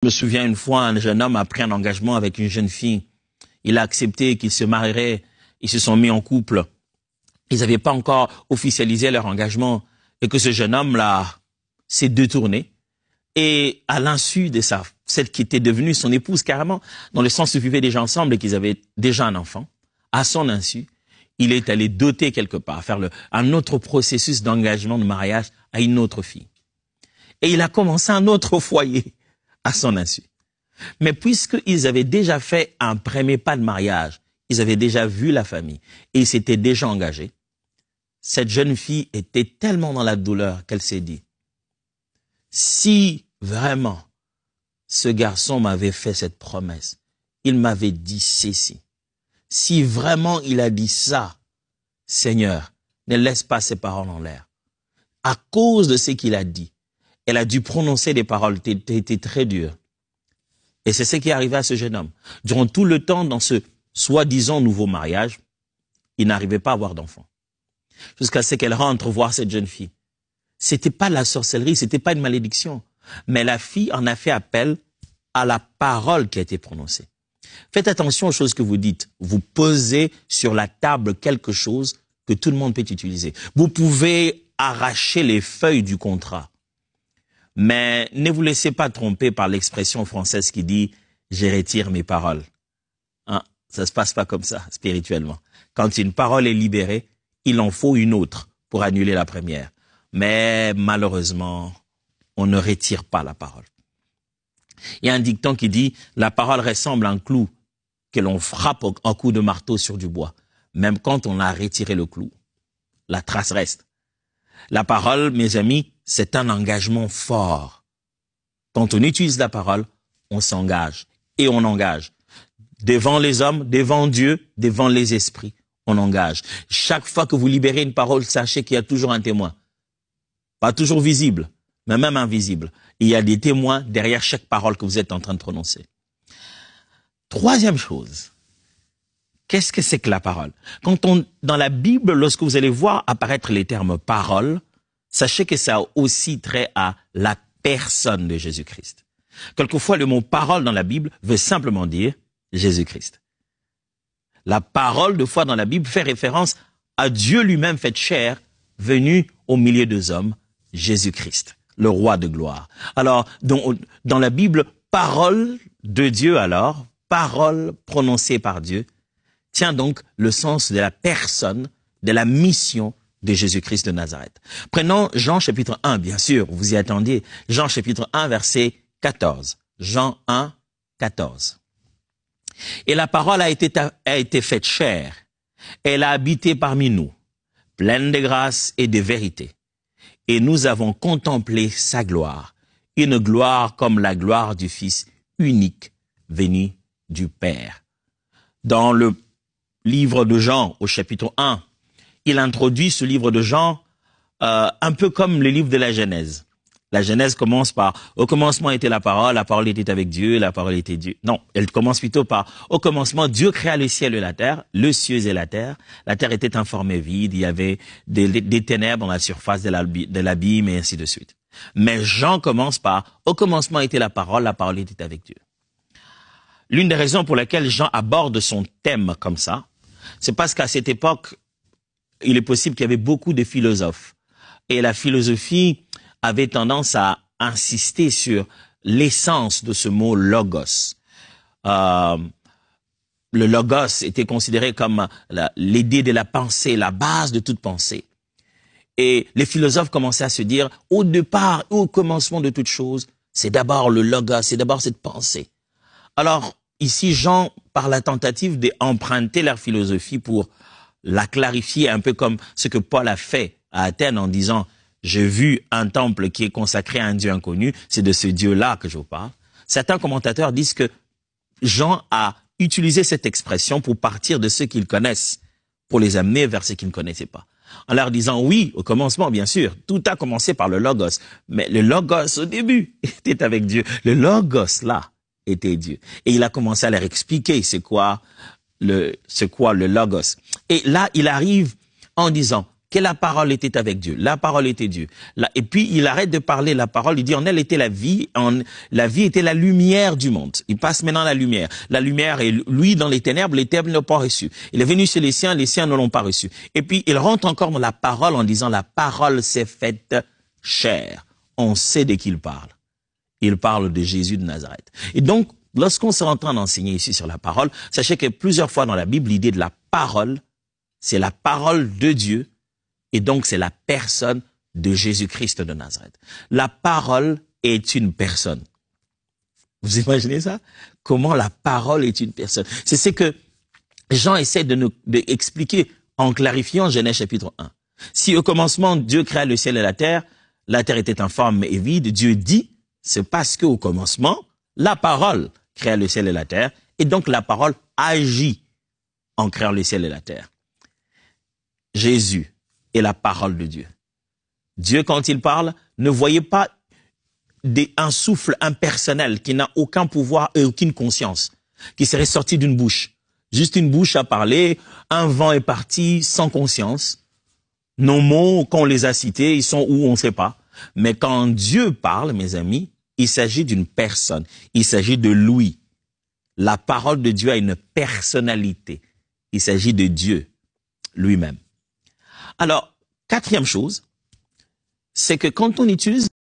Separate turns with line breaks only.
Je me souviens une fois, un jeune homme a pris un engagement avec une jeune fille. Il a accepté qu'ils se marieraient. Ils se sont mis en couple. Ils n'avaient pas encore officialisé leur engagement et que ce jeune homme-là s'est détourné. Et à l'insu de celle qui était devenue son épouse carrément, dans le sens où ils vivaient déjà ensemble et qu'ils avaient déjà un enfant, à son insu, il est allé doter quelque part, faire un autre processus d'engagement de mariage à une autre fille. Et il a commencé un autre foyer à son insu. Mais puisqu'ils avaient déjà fait un premier pas de mariage, ils avaient déjà vu la famille et ils s'étaient déjà engagés, cette jeune fille était tellement dans la douleur qu'elle s'est dit, si vraiment ce garçon m'avait fait cette promesse, il m'avait dit ceci, si vraiment il a dit ça, Seigneur, ne laisse pas ces paroles en l'air. À cause de ce qu'il a dit, elle a dû prononcer des paroles qui étaient très dures. Et c'est ce qui est arrivé à ce jeune homme. Durant tout le temps, dans ce soi-disant nouveau mariage, il n'arrivait pas à avoir d'enfant. Jusqu'à ce qu'elle rentre voir cette jeune fille. C'était pas la sorcellerie, c'était pas une malédiction. Mais la fille en a fait appel à la parole qui a été prononcée. Faites attention aux choses que vous dites. Vous posez sur la table quelque chose que tout le monde peut utiliser. Vous pouvez arracher les feuilles du contrat. Mais ne vous laissez pas tromper par l'expression française qui dit « je retire mes paroles ». Hein? Ça se passe pas comme ça, spirituellement. Quand une parole est libérée, il en faut une autre pour annuler la première. Mais malheureusement, on ne retire pas la parole. Il y a un dicton qui dit « la parole ressemble à un clou que l'on frappe en coup de marteau sur du bois. Même quand on a retiré le clou, la trace reste. » La parole, mes amis, c'est un engagement fort. Quand on utilise la parole, on s'engage et on engage. Devant les hommes, devant Dieu, devant les esprits, on engage. Chaque fois que vous libérez une parole, sachez qu'il y a toujours un témoin. Pas toujours visible, mais même invisible. Il y a des témoins derrière chaque parole que vous êtes en train de prononcer. Troisième chose, qu'est-ce que c'est que la parole? Dans la Bible, lorsque vous allez voir apparaître les termes parole, sachez que ça a aussi trait à la personne de Jésus-Christ. Quelquefois, le mot parole dans la Bible veut simplement dire Jésus-Christ. La parole, de fois dans la Bible, fait référence à Dieu lui-même fait chair, venu au milieu des hommes, Jésus-Christ, le roi de gloire. Alors, dans la Bible, parole de Dieu alors, parole prononcée par Dieu, tient donc le sens de la personne, de la mission de Jésus-Christ de Nazareth. Prenons Jean chapitre 1, bien sûr, vous y attendiez. Jean chapitre 1, verset 14. Jean 1, 14. Et la parole a été faite chair. Elle a habité parmi nous, pleine de grâce et de vérité. Et nous avons contemplé sa gloire, une gloire comme la gloire du Fils unique venu du Père. Dans le livre de Jean, au chapitre 1, il introduit ce livre de Jean un peu comme le livre de la Genèse. La Genèse commence par « Au commencement était la parole était avec Dieu, la parole était Dieu ». Non, elle commence plutôt par « Au commencement, Dieu créa le ciel et la terre, le cieux et la terre était informée vide, il y avait des ténèbres dans la surface de l'abîme et ainsi de suite ». Mais Jean commence par « Au commencement était la parole était avec Dieu ». L'une des raisons pour lesquelles Jean aborde son thème comme ça, c'est parce qu'à cette époque, il est possible qu'il y avait beaucoup de philosophes. Et la philosophie avait tendance à insister sur l'essence de ce mot logos. Le logos était considéré comme l'idée de la pensée, la base de toute pensée. Et les philosophes commençaient à se dire, au départ, au commencement de toute chose, c'est d'abord le logos, c'est d'abord cette pensée. Alors, ici, Jean, par la tentative d'emprunter leur philosophie pour la clarifier, un peu comme ce que Paul a fait à Athènes en disant « J'ai vu un temple qui est consacré à un Dieu inconnu, c'est de ce Dieu-là que je vous parle ». Certains commentateurs disent que Jean a utilisé cette expression pour partir de ceux qu'ils connaissent, pour les amener vers ceux qu'ils ne connaissaient pas. En leur disant « Oui, au commencement, bien sûr, tout a commencé par le Logos, mais le Logos au début était avec Dieu. Le Logos, là, était Dieu. » Et il a commencé à leur expliquer c'est quoi le Logos. Et là, il arrive en disant, que la parole était avec Dieu. La parole était Dieu. Et puis, il arrête de parler la parole. Il dit, en elle était la vie. La vie était la lumière du monde. Il passe maintenant à la lumière. La lumière est lui dans les ténèbres ne l'ont pas reçu. Il est venu chez les siens ne l'ont pas reçu. Et puis, il rentre encore dans la parole en disant, la parole s'est faite chair. On sait de qui il parle. Il parle de Jésus de Nazareth. Et donc, lorsqu'on s'est en train d'enseigner ici sur la parole, sachez que plusieurs fois dans la Bible, l'idée de la parole, c'est la parole de Dieu, et donc c'est la personne de Jésus-Christ de Nazareth. La parole est une personne. Vous imaginez ça? Comment la parole est une personne? C'est ce que Jean essaie de expliquer en clarifiant Genèse chapitre 1. Si au commencement, Dieu créa le ciel et la terre était informe et vide, Dieu dit, c'est parce qu'au commencement, la parole créa le ciel et la terre, et donc la parole agit en créant le ciel et la terre. Jésus est la parole de Dieu. Dieu, quand il parle, ne voyait pas un souffle impersonnel qui n'a aucun pouvoir et aucune conscience, qui serait sorti d'une bouche. Juste une bouche à parler, un vent est parti sans conscience. Nos mots, quand on les a cités, ils sont où on ne sait pas. Mais quand Dieu parle, mes amis, il s'agit d'une personne. Il s'agit de lui. La parole de Dieu a une personnalité. Il s'agit de Dieu lui-même. Alors, quatrième chose, c'est que quand on utilise